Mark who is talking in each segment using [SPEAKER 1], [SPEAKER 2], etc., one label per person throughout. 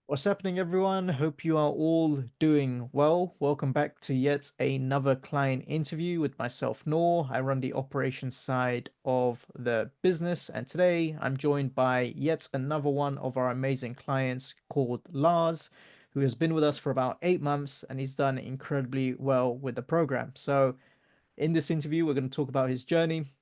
[SPEAKER 1] What's happening, everyone? Hope you are all doing well. Welcome back to yet another client interview with myself, Noor. I run the operations side of the business, and today I'm joined by yet another one of our amazing clients called Lars, who has been with us for about 8 months and he's done incredibly well with the program. So, in this interview, we're going to talk about his journey,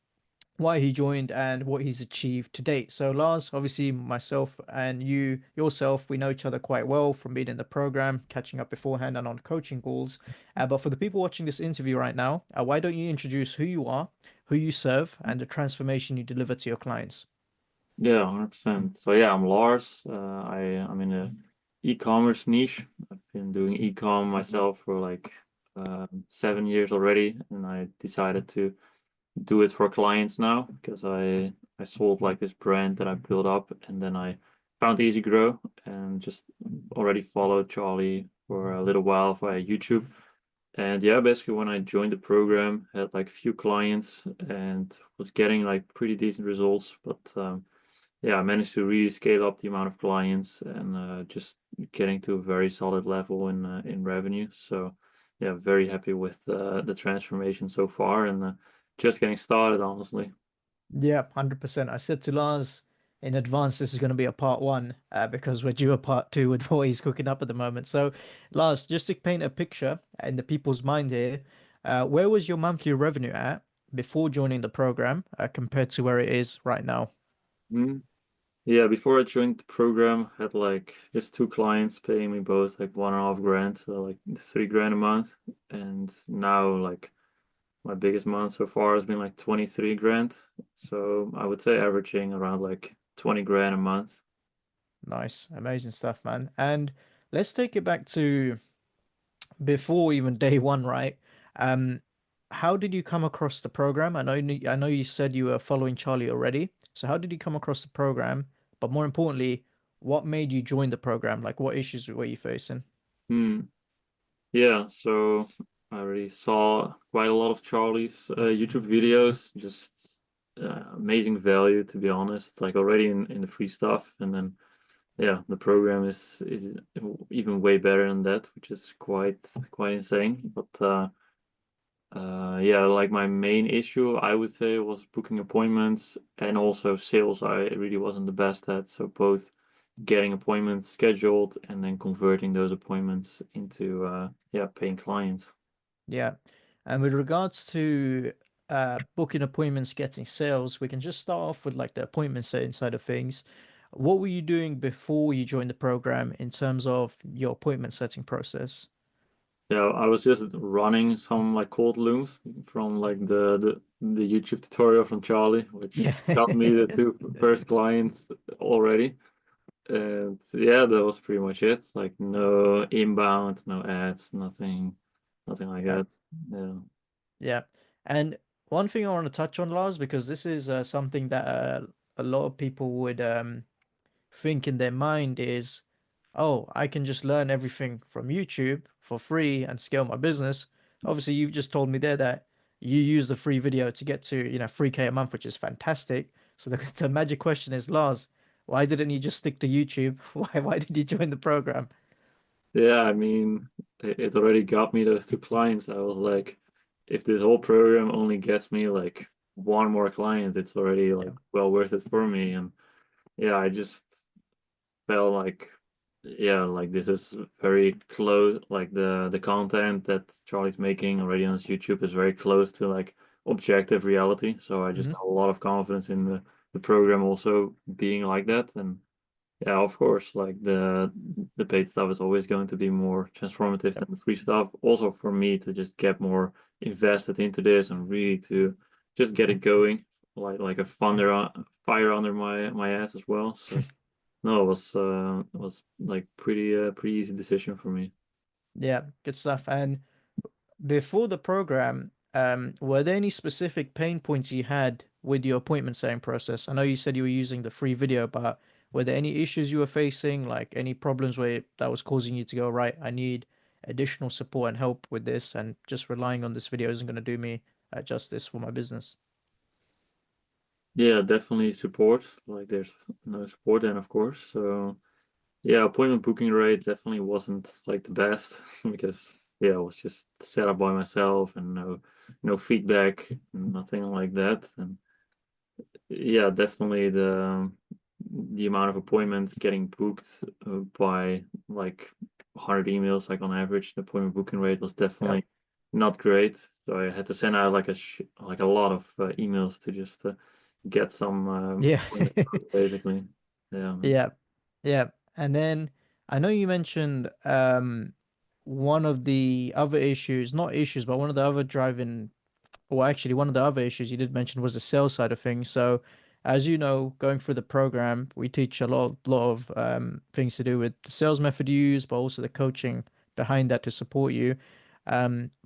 [SPEAKER 1] why he joined and what he's achieved to date. So Lars, obviously myself and you yourself, we know each other quite well from being in the program, catching up beforehand and on coaching calls. But for the people watching this interview right now, why don't you introduce who you are, who you serve, and the transformation you deliver to your clients?
[SPEAKER 2] Yeah, 100%. So yeah, I'm Lars. I'm in the e-commerce niche. I've been doing e-com myself for like 7 years already, and I decided to do it for clients now because I sold like this brand that I built up, and then I found EasyGrow and just already followed Charlie for a little while via YouTube. And yeah, basically when I joined the program, had like a few clients and was getting like pretty decent results, but yeah, I managed to really scale up the amount of clients and just getting to a very solid level in revenue. So yeah, very happy with the transformation so far and just getting started, honestly.
[SPEAKER 1] Yeah, 100%. I said to Lars in advance this is going to be a part one because we're due a part two with what he's cooking up at the moment. So, Lars, just to paint a picture in the people's mind here, where was your monthly revenue at before joining the program compared to where it is right now?
[SPEAKER 2] Mhm. Yeah, before I joined the program, had like just two clients paying me both like 1.5 grand, so like 3 grand a month. And now like my biggest month so far has been like 23 grand. So I would say averaging around like 20 grand a month.
[SPEAKER 1] Nice, amazing stuff, man. And let's take it back to before even day one, right? Um, how did you come across the program? I know you said you were following Charlie already. So how did you come across the program? But more importantly, what made you join the program? Like what issues were you facing?
[SPEAKER 2] Hmm. Yeah, so I already saw quite a lot of Charlie's YouTube videos, just amazing value to be honest, like already in the free stuff. And then yeah, the program is even way better than that, which is quite insane. But yeah, like my main issue I would say was booking appointments and also sales. I really wasn't the best at, so both getting appointments scheduled and then converting those appointments into yeah, paying clients.
[SPEAKER 1] Yeah. And with regards to booking appointments, getting sales, we can just start off with like the appointment setting side of things. What were you doing before you joined the program in terms of your appointment setting process?
[SPEAKER 2] Yeah, I was just running some like cold looms from like the YouTube tutorial from Charlie, which
[SPEAKER 1] Yeah.
[SPEAKER 2] got me the two first clients already. And yeah, that was pretty much it. Like no inbound, no ads, nothing like
[SPEAKER 1] Yeah.
[SPEAKER 2] that. Yeah.
[SPEAKER 1] Yeah. And one thing I want to touch on, Lars, because this is something that a lot of people would think in their mind is, oh, I can just learn everything from YouTube for free and scale my business. Obviously, you've just told me there that you use the free video to get to, 3K a month, which is fantastic. So the magic question is, Lars, why didn't you just stick to YouTube? Why did you join the program?
[SPEAKER 2] Yeah, I mean, it already got me those two clients. I was like, if this whole program only gets me like one more client, it's already
[SPEAKER 1] Yeah.
[SPEAKER 2] like well worth it for me. And yeah, I just felt like yeah, like this is very close, like the content that Charlie's making already on his YouTube is very close to like objective reality. So I just
[SPEAKER 1] Hmm.
[SPEAKER 2] have a lot of confidence in the program also being like that. And yeah, of course, like the paid stuff is always going to be more transformative than
[SPEAKER 1] Yep.
[SPEAKER 2] the free stuff. Also for me to just get more invested into this and really to just get it going, like a fire under my ass as well. So no, it was like pretty easy decision for me.
[SPEAKER 1] Yeah, good stuff. And before the program, were there any specific pain points you had with your appointment setting process? I know you said you were using the free video, but were there any issues you were facing, like any problems where that was causing you to go, right, I need additional support and help with this, and just relying on this video isn't going to do me justice for my business?
[SPEAKER 2] Yeah, definitely support. Like there's no support then of course. So Yeah, appointment booking rate definitely wasn't like the best because yeah, I was just set up by myself and no feedback, nothing like that. And yeah, definitely the amount of appointments getting booked by like 100 emails, like on average, the appointment booking rate was
[SPEAKER 1] Yep.
[SPEAKER 2] definitely not great. So I had to send out like like a lot of emails to just get some
[SPEAKER 1] Yeah.
[SPEAKER 2] appointments booked, basically. Yeah, man.
[SPEAKER 1] Yeah. Yeah. And then I know you mentioned one of the other issues, not issues, but one of the other driving, well, actually, one of the other issues you did mention was the sales side of things. So, as you know, going through the program, we teach a lot of things to do with the sales method you use, but also the coaching behind that to support you.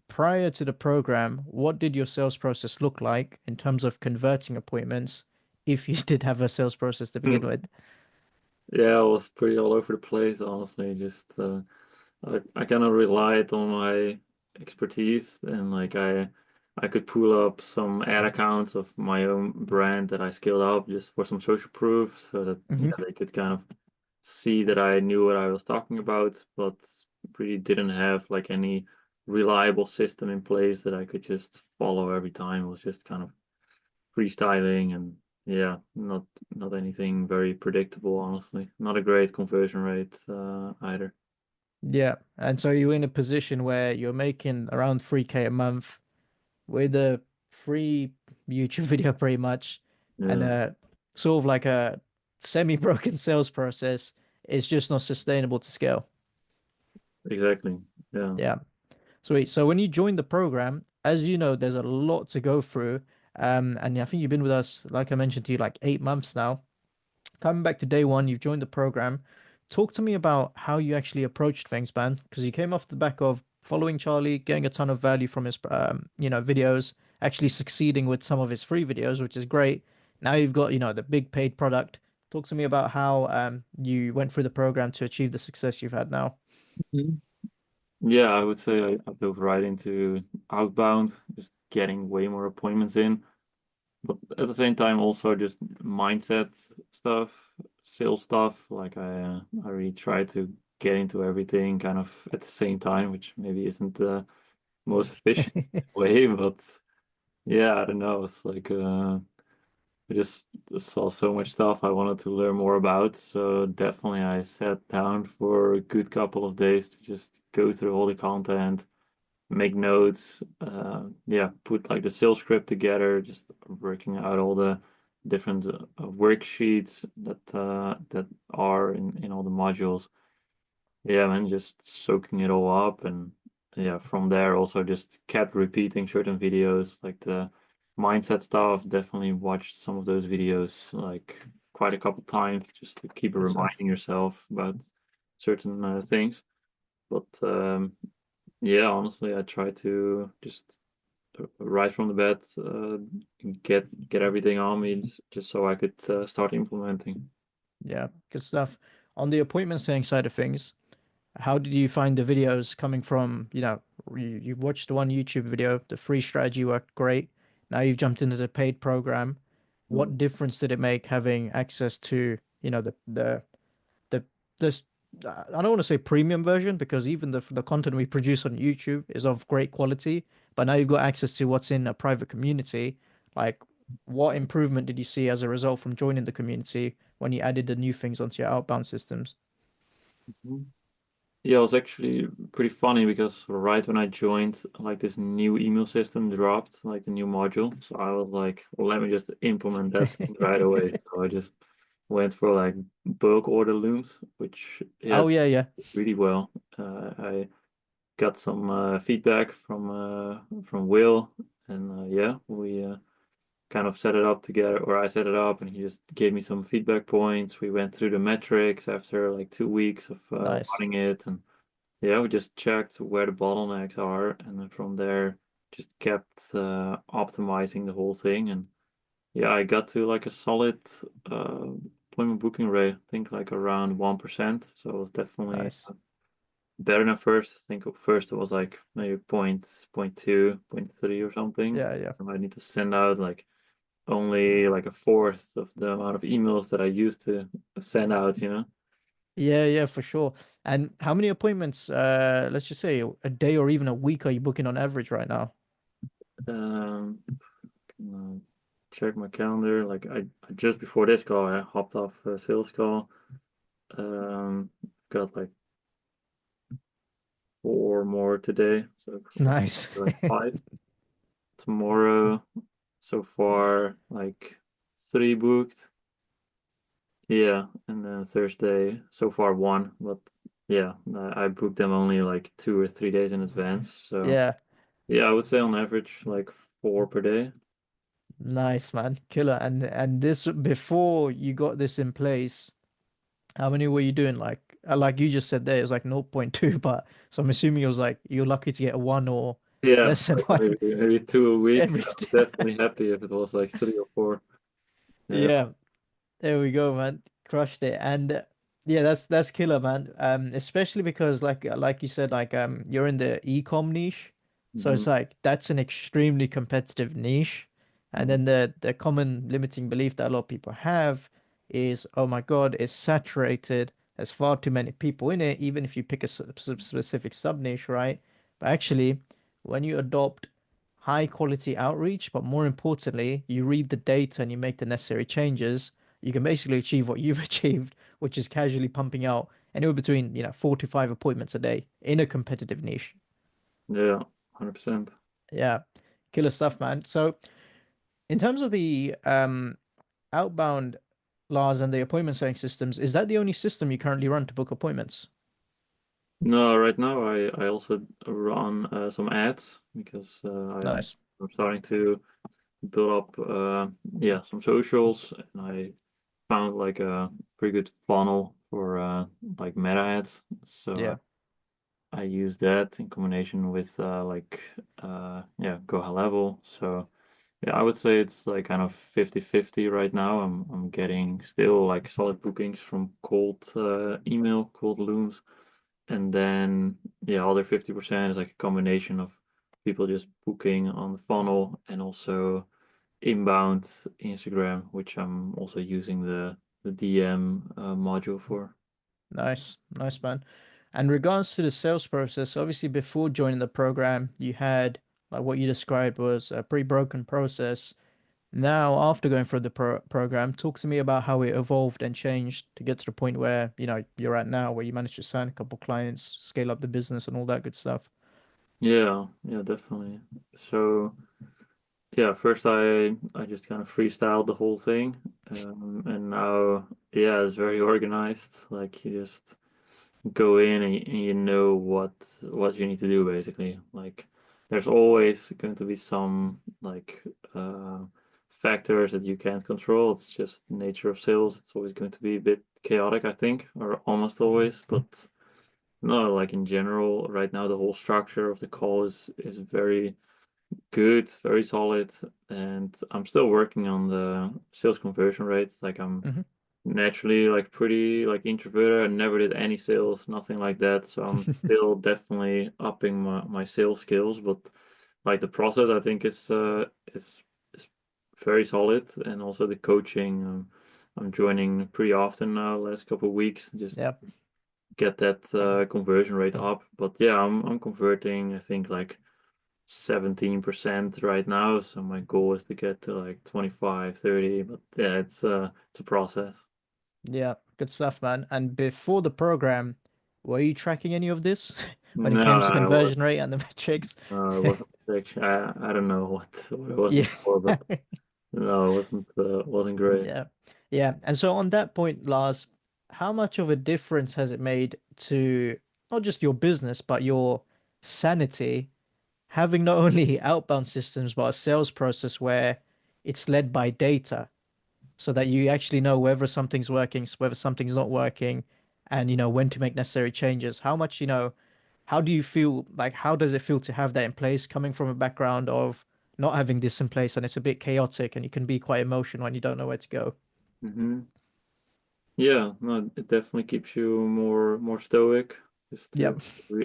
[SPEAKER 1] Prior to the program, what did your sales process look like in terms of converting appointments, if you did have a sales process to begin with?
[SPEAKER 2] Yeah, I was pretty all over the place, honestly. Just I kind of relied on my expertise and like I could pull up some ad accounts of my own brand that I scaled up just for some social proof so that
[SPEAKER 1] Hmm.
[SPEAKER 2] yeah, they could kind of see that I knew what I was talking about, but really didn't have like any reliable system in place that I could just follow every time. It was just kind of freestyling and yeah, not anything very predictable, honestly. Not a great conversion rate either.
[SPEAKER 1] Yeah. And so you're in a position where you're making around 3K a month with a free YouTube video pretty much and
[SPEAKER 2] Yeah,
[SPEAKER 1] a sort of like a semi-broken sales process. It's just not sustainable to scale.
[SPEAKER 2] exactly. Yeah.
[SPEAKER 1] Yeah. Sweet. So when you join the program, as you know, there's a lot to go through. And I think you've been with us, like I mentioned to you, like 8 months now. Coming back to day one, you've joined the program. Talk to me about how you actually approached things, man, because you came off the back of following Charlie, getting a ton of value from his, videos, actually succeeding with some of his free videos, which is great. Now you've got, the big paid product. Talk to me about how you went through the program to achieve the success you've had now.
[SPEAKER 2] Mhm. Yeah, I would say I dove right into outbound, just getting way more appointments in. But at the same time, also just mindset stuff, sales stuff. Like I really try to get into everything kind of at the same time, which maybe isn't the most efficient way, but yeah, I don't know. It's like I just saw so much stuff I wanted to learn more about. So definitely I sat down for a good couple of days to just go through all the content, make notes, yeah, put like the sales script together, just working out all the different worksheets that are in all the modules. Yeah, man, just soaking it all up and yeah, from there also just kept repeating certain videos like the mindset stuff. Definitely watched some of those videos like quite a couple times just to keep
[SPEAKER 1] Good stuff.
[SPEAKER 2] reminding yourself about certain things. But yeah, honestly, I try to just right from the bed get everything on me just so I could start implementing.
[SPEAKER 1] Yeah, good stuff. On the appointment setting side of things, how did you find the videos coming from, you've watched the one YouTube video, the free strategy worked great. Now you've jumped into the paid program.
[SPEAKER 2] Mm.
[SPEAKER 1] What difference did it make having access to, the this I don't want to say premium version because even the content we produce on YouTube is of great quality, but now you've got access to what's in a private community. Like, what improvement did you see as a result from joining the community when you added the new things onto your outbound systems?
[SPEAKER 2] Yeah, it was actually pretty funny because right when I joined, like this new email system dropped, like the new module. So I was like, well, let me just implement that thing right away. So I just went for like bulk order looms, which yeah,
[SPEAKER 1] Oh yeah, yeah.
[SPEAKER 2] really well. I got some feedback from Will, and yeah, we kind of set it up together, or I set it up, and he just gave me some feedback points. We went through the metrics after like 2 weeks of
[SPEAKER 1] Nice.
[SPEAKER 2] running it, and yeah, we just checked where the bottlenecks are, and then from there, just kept optimizing the whole thing. And yeah, I got to like a solid uh, appointment booking rate, I think like around 1%. So it was definitely
[SPEAKER 1] Nice.
[SPEAKER 2] better than first. I think at first it was like maybe point two, point three or something.
[SPEAKER 1] Yeah, yeah.
[SPEAKER 2] And I need to send out like only like a fourth of the amount of emails that I used to send out, you know?
[SPEAKER 1] Yeah, yeah, for sure. And how many appointments, let's just say a day or even a week are you booking on average right now?
[SPEAKER 2] Um, can, check my calendar. Like just before this call, I hopped off a sales call. Um, got like four more today, so
[SPEAKER 1] Nice.
[SPEAKER 2] like five tomorrow. So far, like three booked. Yeah, and then Thursday so far one, but yeah, I booked them only like 2 or 3 days in advance. So
[SPEAKER 1] Yeah,
[SPEAKER 2] yeah, I would say on average like four per day.
[SPEAKER 1] nice, man. Killer. And this before you got this in place, how many were you doing? Like you just said there, it was like zero point 0.2, but so I'm assuming it was like you're lucky to get a one or
[SPEAKER 2] Yeah,
[SPEAKER 1] less than
[SPEAKER 2] like
[SPEAKER 1] one
[SPEAKER 2] maybe two a week.
[SPEAKER 1] every
[SPEAKER 2] I was
[SPEAKER 1] day.
[SPEAKER 2] definitely happy if it was like three or four. Yeah.
[SPEAKER 1] Yeah. There we go, man. Crushed it. And yeah, that's killer, man. Especially because like you said, you're in the e-com niche. So
[SPEAKER 2] Hmm.
[SPEAKER 1] it's like that's an extremely competitive niche. And then the common limiting belief that a lot of people have is, oh my God, it's saturated. There's far too many people in it, even if you pick a specific sub niche, right? But actually, when you adopt high quality outreach, but more importantly, you read the data and you make the necessary changes, you can basically achieve what you've achieved, which is casually pumping out anywhere between, 4 to 5 appointments a day in a competitive niche.
[SPEAKER 2] Yeah, 100%.
[SPEAKER 1] Yeah, killer stuff, man. So, in terms of the outbound laws and the appointment setting systems, is that the only system you currently run to book appointments?
[SPEAKER 2] No, right now I also run some ads because
[SPEAKER 1] Nice.
[SPEAKER 2] I'm starting to build up yeah, some socials, and I found like a pretty good funnel for like meta ads. So
[SPEAKER 1] Yeah,
[SPEAKER 2] I use that in combination with yeah, go high level. So yeah, I would say it's like kind of 50-50 right now. I'm getting still like solid bookings from cold email, cold looms. And then yeah, other 50% is like a combination of people just booking on the funnel and also inbound Instagram, which I'm also using the DM module for.
[SPEAKER 1] nice, nice, man. And regards to the sales process, obviously before joining the program, you had like what you described was a pretty broken process. Now, after going through the program, talk to me about how it evolved and changed to get to the point where, you're at now, where you managed to sign a couple clients, scale up the business and all that good stuff.
[SPEAKER 2] Yeah, yeah, definitely. So yeah, first I just kind of freestyled the whole thing, and now yeah, it's very organized. Like you just go in and you know what you need to do basically. Like there's always going to be some like uh, factors that you can't control. It's just nature of sales. It's always going to be a bit chaotic, I think, or almost always. But no, like in general, right now the whole structure of the call is very good, very solid, and I'm still working on the sales conversion rate. Like I'm
[SPEAKER 1] Hmm.
[SPEAKER 2] naturally like pretty like introverted. I never did any sales, nothing like that. So I'm still definitely upping my sales skills, but like the process I think is very solid, and also the coaching. I'm joining pretty often now, last couple of weeks, just to
[SPEAKER 1] Yep.
[SPEAKER 2] get that conversion rate up. But yeah, I'm converting I think like 17% right now. So my goal is to get to like 25, 30. But yeah, it's a process.
[SPEAKER 1] Yeah. Good stuff, man. And before the program, were you tracking any of this when it
[SPEAKER 2] No,
[SPEAKER 1] came to conversion rate and the metrics?
[SPEAKER 2] it wasn't actually, I don't know what it was
[SPEAKER 1] Yeah.
[SPEAKER 2] before, but no, it wasn't great.
[SPEAKER 1] Yeah. Yeah. And so on that point, Lars, how much of a difference has it made to not just your business, but your sanity, having not only outbound systems, but a sales process where it's led by data so that you actually know whether something's working, whether something's not working, and when to make necessary changes? How much, how do you feel like how does it feel to have that in place coming from a background of not having this in place and it's a bit chaotic and you can be quite emotional when you don't know where to go?
[SPEAKER 2] Hmm. Yeah, no, it definitely keeps you more stoic, just to
[SPEAKER 1] Yep.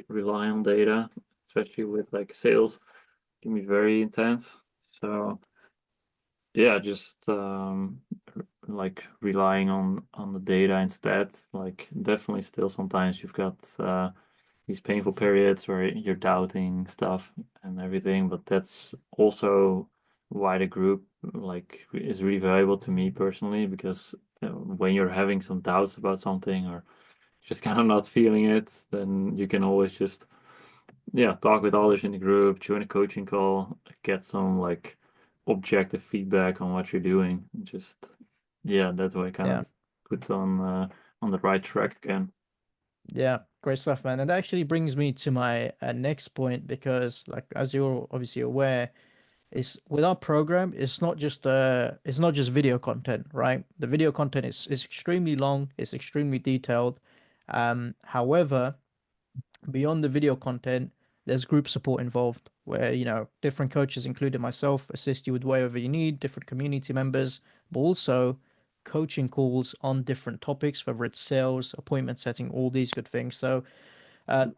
[SPEAKER 2] rely on data, especially with like sales, can be very intense. So yeah, just like relying on the data instead. Like definitely still sometimes you've got these painful periods where you're doubting stuff and everything, but that's also why the group like is really valuable to me personally because when you're having some doubts about something or just kind of not feeling it, then you can always just yeah, talk with others in the group, join a coaching call, get some like objective feedback on what you're doing. Just yeah, that way kind
[SPEAKER 1] Yeah.
[SPEAKER 2] of put on the right track again.
[SPEAKER 1] Yeah, great stuff, man. And that actually brings me to my next point because, like, as you're obviously aware, is with our program, it's not just video content, right? The video content is extremely long, it's extremely detailed. However, beyond the video content, there's group support involved where, different coaches, including myself, assist you with whatever you need, different community members, but also coaching calls on different topics, whether it's sales, appointment setting, all these good things. So,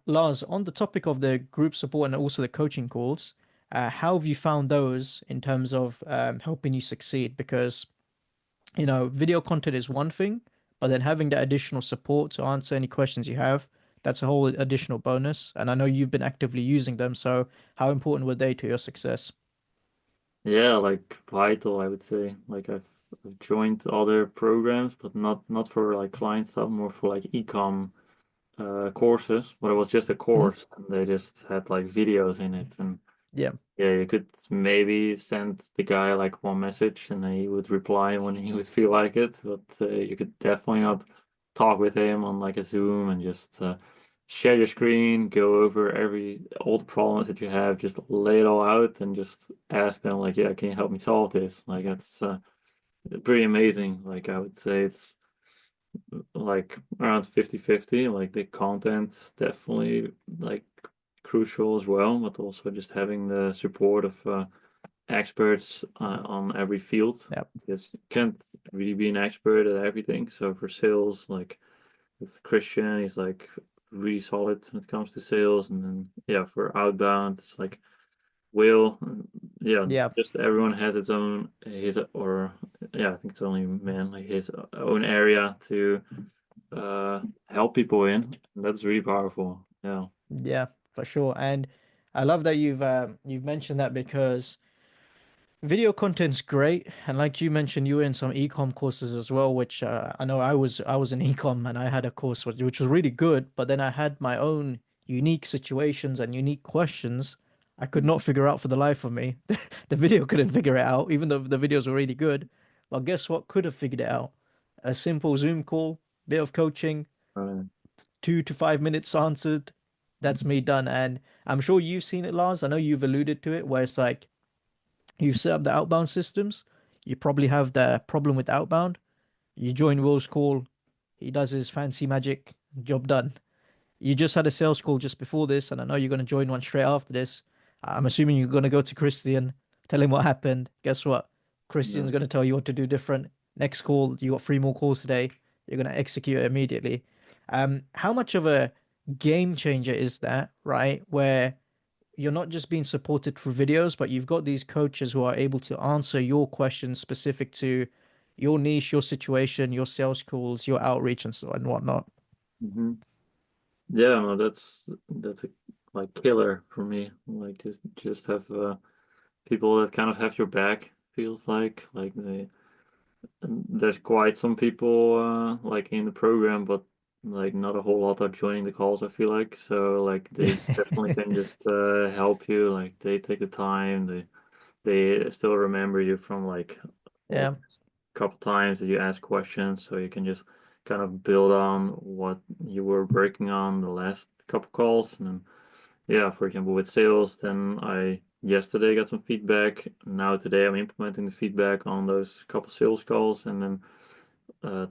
[SPEAKER 1] Lars, on the topic of the group support and also the coaching calls, how have you found those in terms of helping you succeed? Because video content is one thing, but then having that additional support to answer any questions you have, that's a whole additional bonus. And I know you've been actively using them, so how important were they to your success?
[SPEAKER 2] Yeah, like vital, I would say. Like I've joined other programs, but not for like client stuff, more for like ecom courses, but it was just a
[SPEAKER 1] Mhm.
[SPEAKER 2] course and they just had like videos in it and
[SPEAKER 1] Yeah,
[SPEAKER 2] yeah, you could maybe send the guy like one message and then he would reply when he would feel like it, but you could definitely not talk with him on like a Zoom and just share your screen, go over all the problems that you have, just lay it all out and just ask them like, yeah, can you help me solve this? Like that's pretty amazing. Like I would say it's like around 50-50. Like the content's definitely like crucial as well, but also just having the support of experts on every field
[SPEAKER 1] yeah,
[SPEAKER 2] because you can't really be an expert at everything. So for sales, like with Christian, he's like really solid when it comes to sales, and then yeah, for outbound, it's like Will, yeah,
[SPEAKER 1] yeah.
[SPEAKER 2] just everyone has its own his or yeah, I think it's only man like his own area to help people in. And that's really powerful. Yeah.
[SPEAKER 1] Yeah, for sure. And I love that you've mentioned that because video content's great, and like you mentioned, you were in some ecom courses as well, which I know I was in ecom and I had a course which was really good, but then I had my own unique situations and unique questions I could not figure out for the life of me. The video couldn't figure it out, even though the videos were really good. Well, guess what could have figured it out? A simple Zoom call, bit of coaching,
[SPEAKER 2] Right.
[SPEAKER 1] 2 to 5 minutes answered. That's me done. And I'm sure you've seen it, Lars. I know you've alluded to it, where it's like you set up the outbound systems. You probably have the problem with outbound. You join Will's call. He does his fancy magic. Job done. You just had a sales call just before this, and I know you're going to join one straight after this. I'm assuming you're going to go to Christian, tell him what happened. Guess what?
[SPEAKER 2] Yeah.
[SPEAKER 1] Christian's going to tell you what to do different. Next call, you got 3 more calls today. You're going to execute it immediately. How much of a game changer is that, right? Where you're not just being supported through videos, but you've got these coaches who are able to answer your questions specific to your niche, your situation, your sales calls, your outreach, and so and whatnot.
[SPEAKER 2] hmm Yeah, no, that's a like killer for me. Like just have people that kind of have your back, feels like they and there's quite some people like in the program, but like not a whole lot are joining the calls, I feel like. So like they definitely can just help you. Like they take the time, they still remember you from like all
[SPEAKER 1] Yeah,
[SPEAKER 2] couple times that you ask questions, so you can just kind of build on what you were working on the last couple calls, and then yeah, for example, with sales, then I yesterday got some feedback. Now today I'm implementing the feedback on those couple sales calls, and then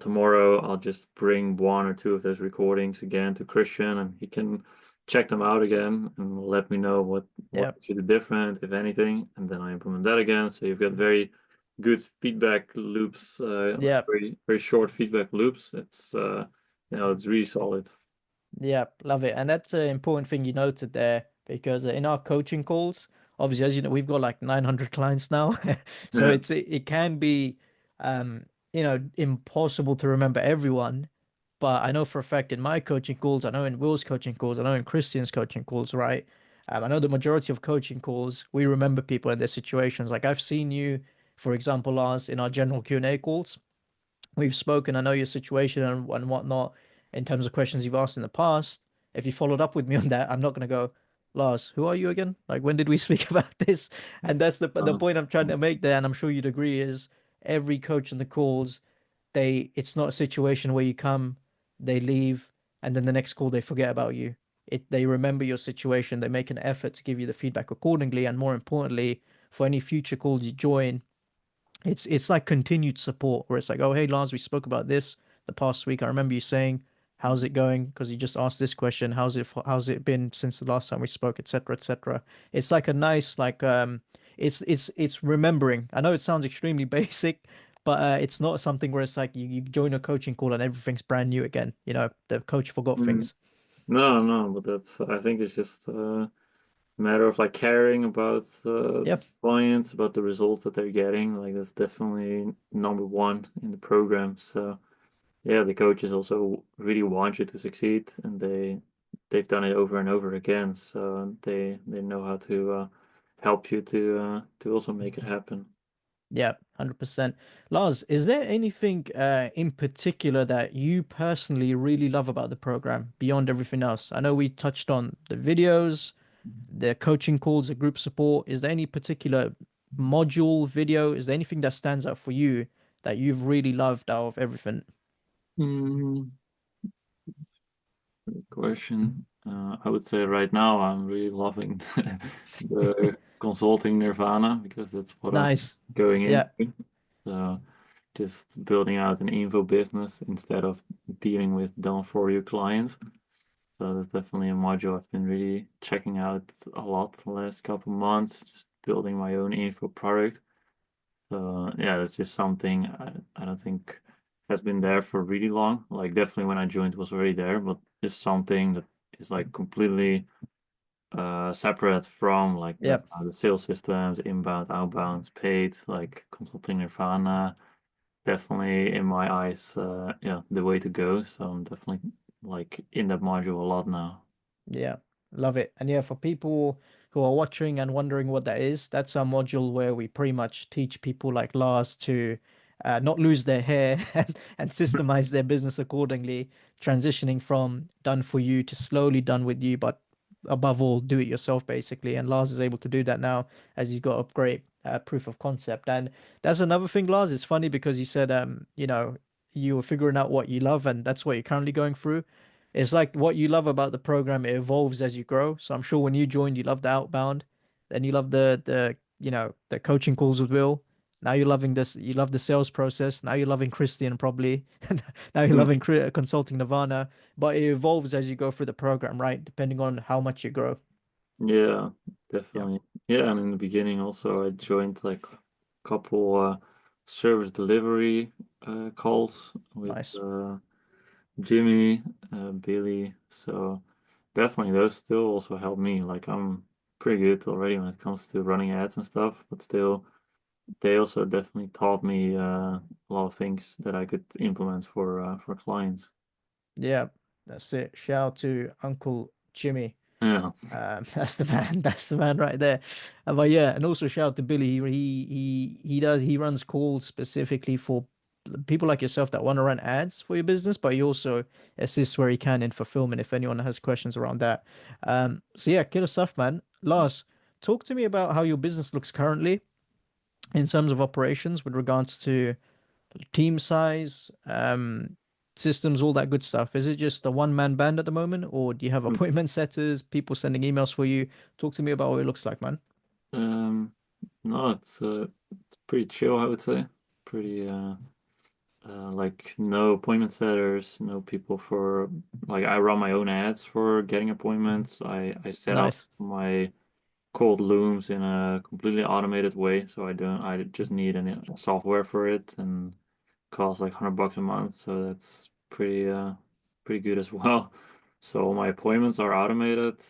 [SPEAKER 2] tomorrow I'll just bring one or two of those recordings again to Christian, and he can check them out again and let me know what
[SPEAKER 1] yeah,
[SPEAKER 2] we should do different, if anything, and then I implement that again. So you've got very good feedback loops, like
[SPEAKER 1] yeah,
[SPEAKER 2] very very short feedback loops. It's it's really solid.
[SPEAKER 1] yeah. Love it. And that's an important thing you noted there because in our coaching calls, obviously, as you know, we've got like 900 clients now, so
[SPEAKER 2] Yeah.
[SPEAKER 1] it can be. impossible to remember everyone. But I know for a fact in my coaching calls, I know in Will's coaching calls, I know in Christian's coaching calls, right? I know the majority of coaching calls, we remember people in their situations. Like I've seen you, for example, Lars, in our general Q&A calls. We've spoken. I know your situation and whatnot in terms of questions you've asked in the past. If you followed up with me on that, I'm not going to go, Lars, who are you again? Like, when did we speak about this? And that's the
[SPEAKER 2] Uh,
[SPEAKER 1] point I'm trying to make there, and I'm sure you'd agree is every coach in the calls, it's not a situation where you come, they leave, and then the next call they forget about you. They remember your situation, they make an effort to give you the feedback accordingly, and more importantly, for any future calls you join, it's like continued support where it's like, oh, hey, Lars, we spoke about this the past week. I remember you saying, how's it going? Because you just asked this question. How's it been since the last time we spoke, etc., etc. It's like a nice it's remembering. I know it sounds extremely basic, but it's not something where it's like you join a coaching call and everything's brand new again. The coach forgot
[SPEAKER 2] mm,
[SPEAKER 1] things.
[SPEAKER 2] no, no, but I think it's just a matter of like caring about
[SPEAKER 1] Yeah,
[SPEAKER 2] clients, about the results that they're getting. Like that's definitely number one in the program. So yeah, the coaches also really want you to succeed, and they've done it over and over again. So they know how to help you to also make it happen.
[SPEAKER 1] yeah, 100%. Lars, is there anything in particular that you personally really love about the program beyond everything else? I know we touched on the videos, the coaching calls, the group support. Is there any particular module, video? Is there anything that stands out for you that you've really loved out of everything?
[SPEAKER 2] Mm, Good question. I would say right now I'm really loving the consulting nirvana because that's what I'm
[SPEAKER 1] Nice.
[SPEAKER 2] going
[SPEAKER 1] Yeah,
[SPEAKER 2] into. So just building out an info business instead of dealing with done for you clients. So that's definitely a module I've been really checking out a lot the last couple months, just building my own info product. So yeah, that's just something I don't think has been there for really long. Like definitely when I joined it was already there, but just something that is like completely separate from like
[SPEAKER 1] yeah.
[SPEAKER 2] the sales systems, inbound, outbound, paid, like consulting Nirvana. Definitely in my eyes, yeah, the way to go. So I'm definitely like in that module a lot now.
[SPEAKER 1] Yeah, love it. And yeah, for people who are watching and wondering what that is, that's a module where we pretty much teach people like Lars to not lose their hair and systemize their business accordingly, transitioning from done for you to slowly done with you, but above all, do it yourself basically. And Lars is able to do that now as he's got a great proof of concept. And that's another thing, Lars. It's funny because you said, you were figuring out what you love, and that's what you're currently going through. It's like what you love about the program, it evolves as you grow. So I'm sure when you joined, you loved the outbound, then you love the coaching calls with Will. Now you're loving this, you love the sales process. Now you're loving Christian probably. Now you're loving consulting Nirvana, but it evolves as you go through the program, right? Depending on how much you grow.
[SPEAKER 2] Yeah,
[SPEAKER 1] Yeah,
[SPEAKER 2] definitely. Yeah, and in the beginning also I joined like a couple service delivery calls with
[SPEAKER 1] nice.
[SPEAKER 2] Jimmy, Billy. So definitely those still also help me. Like I'm pretty good already when it comes to running ads and stuff, but still they also definitely taught me a lot of things that I could implement for clients.
[SPEAKER 1] Yeah, that's it. Shout out to Uncle Jimmy.
[SPEAKER 2] Yeah.
[SPEAKER 1] That's the man. That's the man right there. But yeah, and also shout out to Billy. He runs calls specifically for people like yourself that want to run ads for your business, but he also assists where he can in fulfillment if anyone has questions around that. So yeah, killer stuff, man. Lars, talk to me about how your business looks currently in terms of operations with regards to team size, systems, all that good stuff. Is it just a one-man band at the moment, or do you have appointment setters, people sending emails for you? Talk to me about what it looks like, man.
[SPEAKER 2] Um, no, it's pretty chill, I would say. Pretty like no appointment setters, no people for like I run my own ads for getting appointments. I set up
[SPEAKER 1] Nice.
[SPEAKER 2] my cold looms in a completely automated way, so I just need any software for it and costs like $100 a month, so that's pretty good as well. So all my appointments are automated.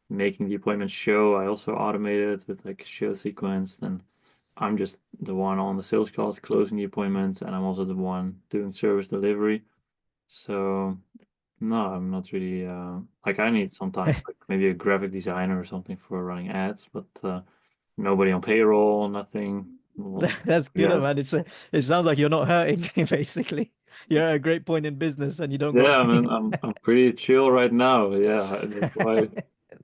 [SPEAKER 2] Making the appointment show, I also automated with like show sequence and I'm just the one on the sales calls, closing the appointments, and I'm also the one doing service delivery. So no, I'm not really like I need sometimes like maybe a graphic designer or something for running ads, but nobody on payroll, nothing. Well,
[SPEAKER 1] That's good,
[SPEAKER 2] yeah,
[SPEAKER 1] man. It sounds like you're not hurting, basically. You're at a great point in business and you don't got
[SPEAKER 2] yeah, man,
[SPEAKER 1] pain.
[SPEAKER 2] I'm pretty chill right now. Yeah, that's why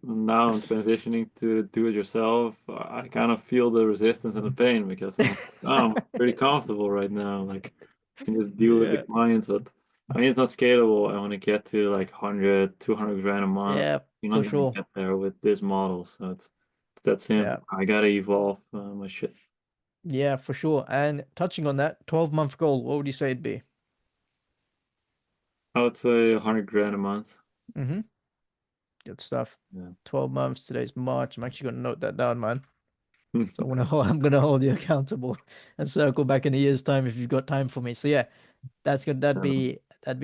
[SPEAKER 2] now I'm transitioning to do it yourself. I kind of feel the resistance and the pain because I'm pretty comfortable right now. Like I can just deal with the
[SPEAKER 1] Yeah.
[SPEAKER 2] clients, but I mean it's not scalable. I want to get to like 100, 200 grand a month.
[SPEAKER 1] Yeah,
[SPEAKER 2] You're
[SPEAKER 1] for
[SPEAKER 2] not gonna
[SPEAKER 1] sure.
[SPEAKER 2] get there with this model, so it's that
[SPEAKER 1] Yeah.
[SPEAKER 2] simple. I gotta evolve my shit.
[SPEAKER 1] Yeah, for sure. And touching on that 12-month goal, what would you say it'd be?
[SPEAKER 2] I would say 100 grand a month.
[SPEAKER 1] Mm-hmm. Good stuff.
[SPEAKER 2] Yeah.
[SPEAKER 1] 12 months. Today's March. I'm actually gonna note that down, man. So I'm gonna hold you accountable and circle back in a year's time if you've got time for me. So yeah, that's good. That'd be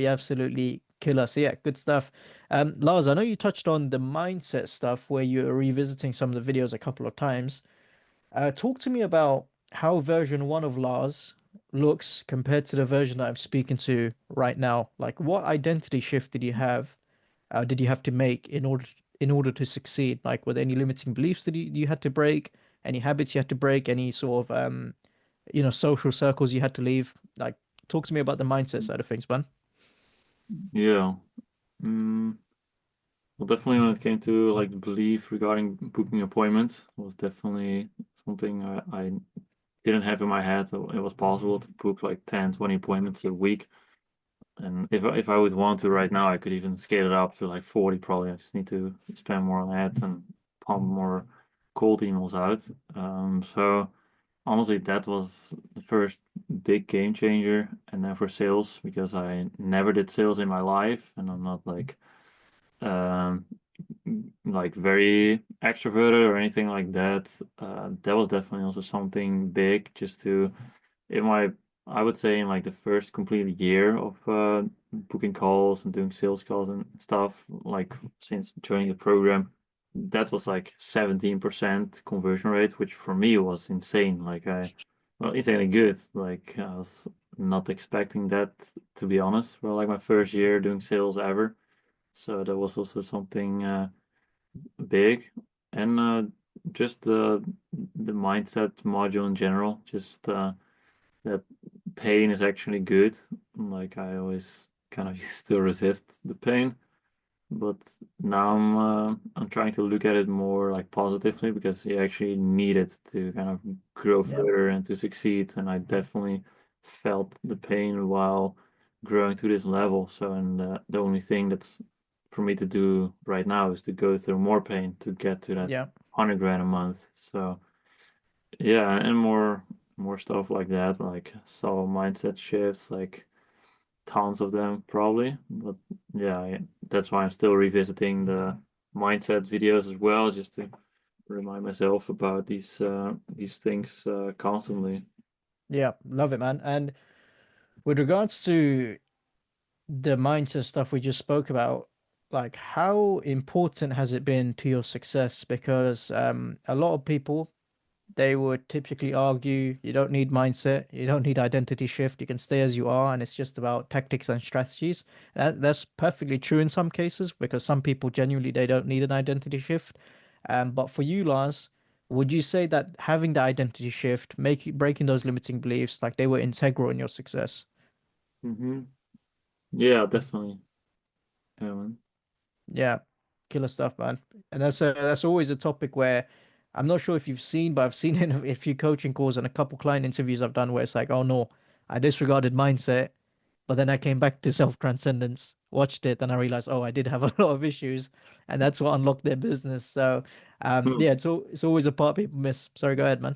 [SPEAKER 1] absolutely killer. So yeah, good stuff. Lars, I know you touched on the mindset stuff where you're revisiting some of the videos a couple of times. Talk to me about how version one of Lars looks compared to the version that I'm speaking to right now. Like, what identity shift did you have to make in order to succeed? Like, were there any limiting beliefs that you had to break? Any habits you had to break? Any sort of social circles you had to leave? Like, talk to me about the mindset side of things, man.
[SPEAKER 2] Yeah. Mm, well, definitely when it came to like the belief regarding booking appointments was definitely something I didn't have in my head. It was possible to book like 10, 20 appointments a week. And if I would want to right now, I could even scale it up to like 40 probably. I just need to spend more on ads and pump more cold emails out. So honestly, that was the first big game changer. And then for sales, because I never did sales in my life and I'm not um, like very extroverted or anything like that. That was definitely also something big just to in my I would say in like the first complete year of booking calls and doing sales calls and stuff, like since joining the program, that was like 17% conversion rate, which for me was insane. Well, insanely good. Like I was not expecting that to be honest for like my first year doing sales ever. So that was also something big. And just the mindset module in general, just that pain is actually good. Like I always kind of used to resist the pain, but now I'm trying to look at it more like positively because you actually need it to kind of grow
[SPEAKER 1] Yeah.
[SPEAKER 2] further and to succeed. And I definitely felt the pain while growing to this level. So, and the only thing that's for me to do right now is to go through more pain to get to that
[SPEAKER 1] Yeah.
[SPEAKER 2] 100 grand a month. So yeah, and more stuff like that, like subtle mindset shifts, like tons of them probably. But yeah, that's why I'm still revisiting the mindset videos as well, just to remind myself about these things constantly.
[SPEAKER 1] Yeah. Love it, man. And with regards to the mindset stuff we just spoke about, like how important has it been to your success? Because a lot of people they would typically argue you don't need mindset, you don't need identity shift, you can stay as you are, and it's just about tactics and strategies. That's perfectly true in some cases because some people genuinely they don't need an identity shift. But for you, Lars, would you say that having the identity shift, making breaking those limiting beliefs, like they were integral in your success?
[SPEAKER 2] Hmm. Yeah, definitely. Yeah, man.
[SPEAKER 1] Yeah, killer stuff, man. And that's always a topic where I'm not sure if you've seen, but I've seen in a few coaching calls and a couple client interviews I've done where it's like, oh no, I disregarded mindset, but then I came back to self-transcendence, watched it, and I realized, oh, I did have a lot of issues, and that's what unlocked their business. So,
[SPEAKER 2] Hmm.
[SPEAKER 1] yeah, it's always a part people miss. Sorry, go ahead, man.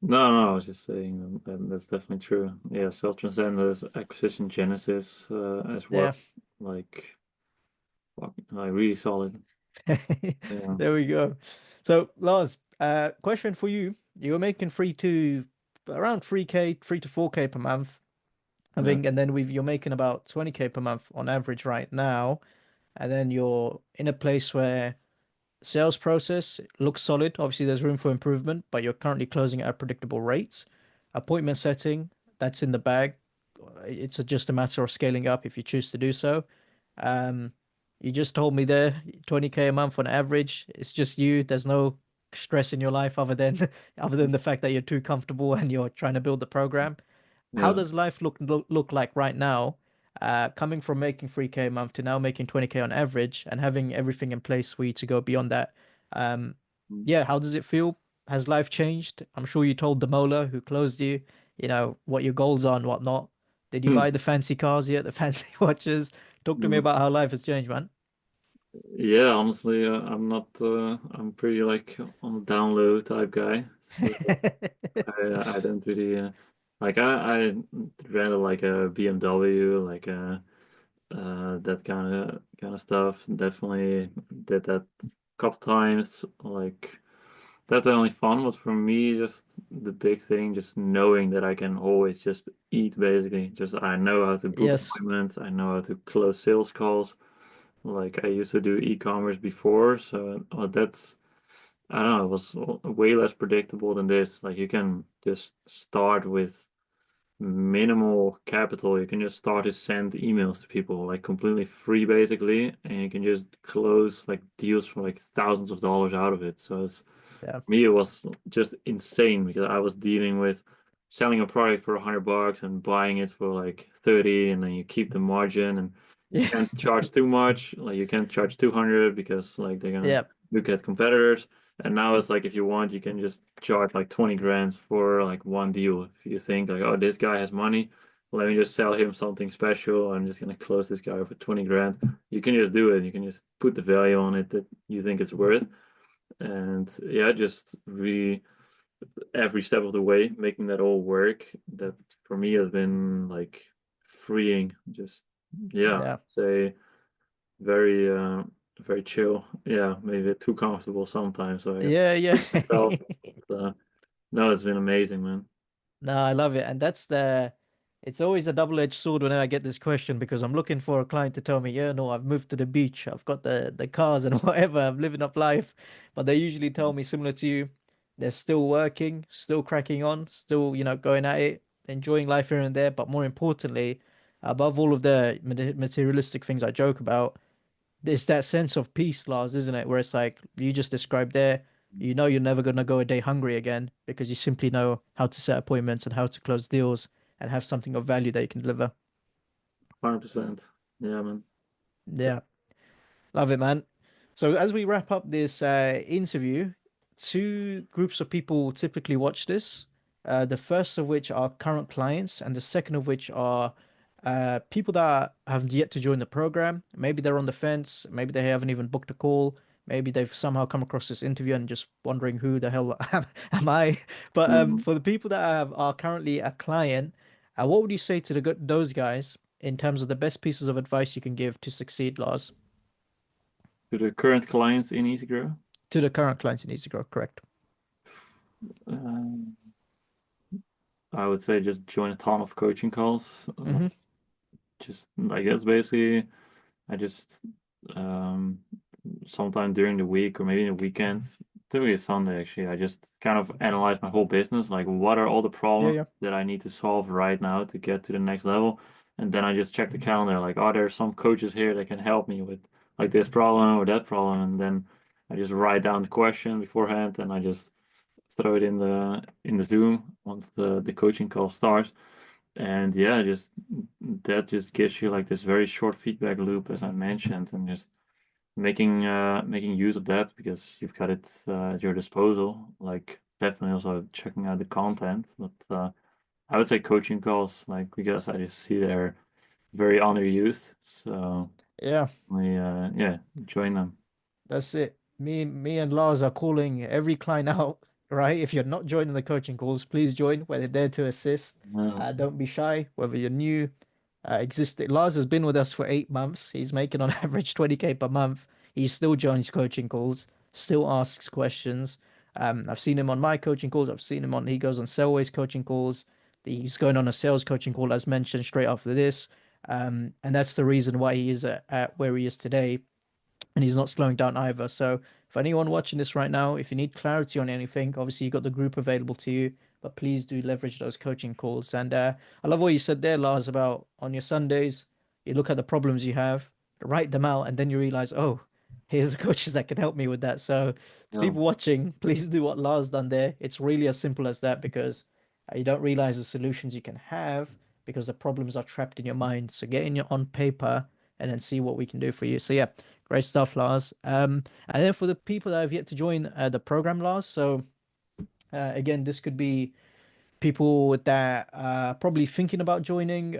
[SPEAKER 2] No, no, I was just saying that's definitely true. Yeah, self-transcendence, acquisition genesis as well.
[SPEAKER 1] Yeah.
[SPEAKER 2] Like, like really solid. Yeah,
[SPEAKER 1] There we go. So, Lars, question for you. You were making around 3K, 3 to 4K per month, I
[SPEAKER 2] yeah.
[SPEAKER 1] think, and then you're making about 20K per month on average right now, and then you're in a place where Sales process looks solid. Obviously, there's room for improvement, but you're currently closing at predictable rates. Appointment setting, that's in the bag. It's just a matter of scaling up if you choose to do so. Um, you just told me there, 20K a month on average. It's just you. There's no stress in your life other than other than the fact that you're too comfortable and you're trying to build the program. How
[SPEAKER 2] Yeah.
[SPEAKER 1] does life look like right now? Coming from making 3K a month to now making 20K on average and having everything in place for you to go beyond that. Um,
[SPEAKER 2] Mm.
[SPEAKER 1] yeah, how does it feel? Has life changed? I'm sure you told the molar who closed you, what your goals are and whatnot. Did you buy the fancy cars yet, the fancy watches? Talk to me
[SPEAKER 2] Mm.
[SPEAKER 1] about how life has changed, man.
[SPEAKER 2] Yeah, honestly, I'm not. I'm pretty like on the download type guy. So I don't really like I rented like a BMW, like that kind of stuff. Definitely did that a couple times. Like that's the only fun. But for me, just the big thing, just knowing that I can always just eat basically. Just I know how to book
[SPEAKER 1] Yes.
[SPEAKER 2] appointments. I know how to close sales calls. Like I used to do e-commerce before, so that's I don't know, it was way less predictable than this. Like you can just start with minimal capital. You can just start to send emails to people like completely free basically, and you can just close like deals for like thousands of dollars out of it. So it's
[SPEAKER 1] Yeah.
[SPEAKER 2] me, it was just insane because I was dealing with selling a product for $100 and buying it for like 30, and then you keep the margin and you
[SPEAKER 1] Yeah.
[SPEAKER 2] can't charge too much. Like you can't charge 200 because like they're gonna
[SPEAKER 1] Yeah.
[SPEAKER 2] look at competitors. And now it's like if you want, you can just charge like 20 grand for like one deal. If you think like, oh, this guy has money, let me just sell him something special. I'm just gonna close this guy for 20 grand. You can just do it. You can just put the value on it that you think it's worth. And yeah, just really every step of the way making that all work, that for me has been like freeing. Just yeah,
[SPEAKER 1] Yeah.
[SPEAKER 2] say very very chill. Yeah, maybe a bit too comfortable sometimes, so I got to
[SPEAKER 1] Yeah. Yeah.
[SPEAKER 2] push myself. But, no, it's been amazing, man.
[SPEAKER 1] No, I love it. And it's always a double-edged sword whenever I get this question because I'm looking for a client to tell me, yeah, no, I've moved to the beach. I've got the cars and whatever. I'm living up life. But they usually tell me similar to you, they're still working, still cracking on, still, going at it, enjoying life here and there. But more importantly, above all of the materialistic things I joke about, it's that sense of peace, Lars, isn't it? Where it's like you just described there, you're never gonna go a day hungry again because you simply know how to set appointments and how to close deals and have something of value that you can deliver.
[SPEAKER 2] 100%. Yeah, man. So,
[SPEAKER 1] Yeah. Love it, man. So as we wrap up this interview, two groups of people typically watch this. The first of which are current clients, and the second of which are people that have yet to join the program. Maybe they're on the fence. Maybe they haven't even booked a call. Maybe they've somehow come across this interview and just wondering who the hell am I? But
[SPEAKER 2] mhm.
[SPEAKER 1] for the people that are currently a client, what would you say to those guys in terms of the best pieces of advice you can give to succeed, Lars?
[SPEAKER 2] To the current clients in EasyGrow,
[SPEAKER 1] To the current clients in EasyGrow, correct?
[SPEAKER 2] um, I would say just join a ton of coaching calls.
[SPEAKER 1] Mm-hmm.
[SPEAKER 2] Just like that's basically I just um sometime during the week or maybe in the weekends, typically Sunday actually, I just kind of analyze my whole business, like what are all the
[SPEAKER 1] Yeah,
[SPEAKER 2] problems
[SPEAKER 1] yeah.
[SPEAKER 2] that I need to solve right now to get to the next level. And then I just check the calendar, like, are there some coaches here that can help me with like this problem or that problem? And then I just write down the question beforehand and I just throw it in the Zoom once the coaching call starts. And yeah, just that just gives you like this very short feedback loop, as I mentioned, and just making use of that because you've got it at your disposal. Like definitely also checking out the content, but I would say coaching calls, like because I just see they're very underused. So
[SPEAKER 1] Yeah,
[SPEAKER 2] we yeah, join them.
[SPEAKER 1] that's it. Me and Lars are calling every client out, right? If you're not joining the coaching calls, please join. We're there to assist.
[SPEAKER 2] Yeah.
[SPEAKER 1] Don't be shy, whether you're new, existing. Lars has been with us for 8 months. He's making on average 20K per month. He still joins coaching calls, still asks questions. I've seen him on my coaching calls. He goes on Sellways coaching calls. He's going on a sales coaching call, as mentioned, straight after this. And that's the reason why he is at where he is today. and he's not slowing down either. So for anyone watching this right now, if you need clarity on anything, obviously you got the group available to you, but please do leverage those coaching calls. And I love what you said there, Lars, about on your Sundays, you look at the problems you have, write them out, and then you realize, oh, here's the coaches that can help me with that. So to
[SPEAKER 2] Yeah.
[SPEAKER 1] people watching, please do what Lars done there. It's really as simple as that because you don't realize the solutions you can have because the problems are trapped in your mind. So get in your on paper and then see what we can do for you. So yeah, great stuff, Lars. And then for the people that have yet to join the program, Lars. So again, this could be people that are probably thinking about joining.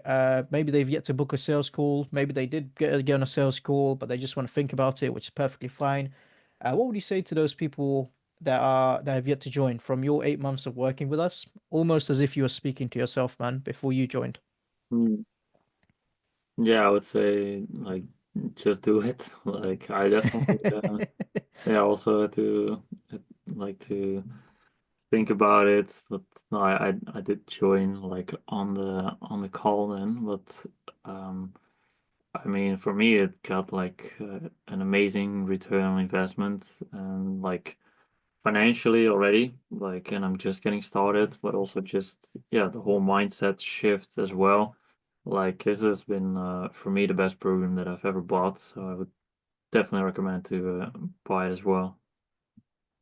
[SPEAKER 1] Maybe they've yet to book a sales call. Maybe they did get on a sales call, but they just want to think about it, which is perfectly fine. What would you say to those people that have yet to join from your 8 months of working with us? Almost as if you were speaking to yourself, man, before you joined.
[SPEAKER 2] Mm. Yeah, I would say like just do it. Like I definitely yeah, also had to like to think about it, but no, I did join like on the call then, but I mean for me it got like an amazing return on investment and like financially already, like, and I'm just getting started, but also just, yeah, the whole mindset shift as well. Like, this has been, for me, the best program that I've ever bought. So I would definitely recommend to buy it as well.